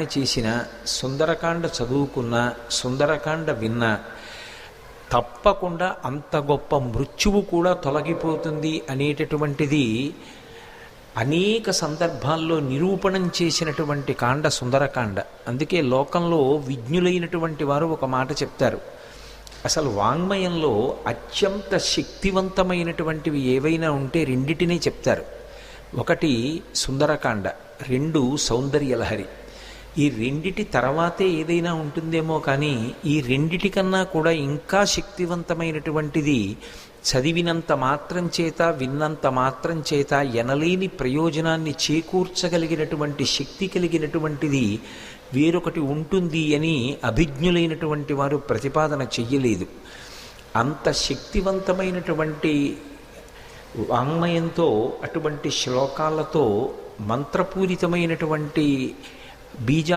చేసిన సుందరకాండ చదువుకున్న సుందరకాండ విన్న తప్పకుండా అంత గొప్ప మృత్యువు కూడా తొలగిపోతుంది అనేటటువంటిది అనేక సందర్భాల్లో నిరూపణం చేసినటువంటి కాండ సుందరకాండ. అందుకే లోకంలో విజ్ఞులైనటువంటి వారు ఒక మాట చెప్తారు, అసలు వాంగ్మయంలో అత్యంత శక్తివంతమైనటువంటివి ఏవైనా ఉంటే రెండిటినే చెప్తారు. ఒకటి సుందరకాండ, రెండు సౌందర్యలహరి. ఈ రెండిటి తర్వాతే ఏదైనా ఉంటుందేమో కానీ ఈ రెండిటికన్నా కూడా ఇంకా శక్తివంతమైనటువంటిది, చదివినంత మాత్రం చేత విన్నంత మాత్రం చేత ఎనలేని ప్రయోజనాన్ని చేకూర్చగలిగినటువంటి శక్తి కలిగినటువంటిది వేరొకటి ఉంటుంది అని అభిజ్ఞులైనటువంటి వారు ప్రతిపాదన చెయ్యలేదు. అంత శక్తివంతమైనటువంటి వాంగ్మయంతో, అటువంటి శ్లోకాలతో, మంత్రపూరితమైనటువంటి బీజ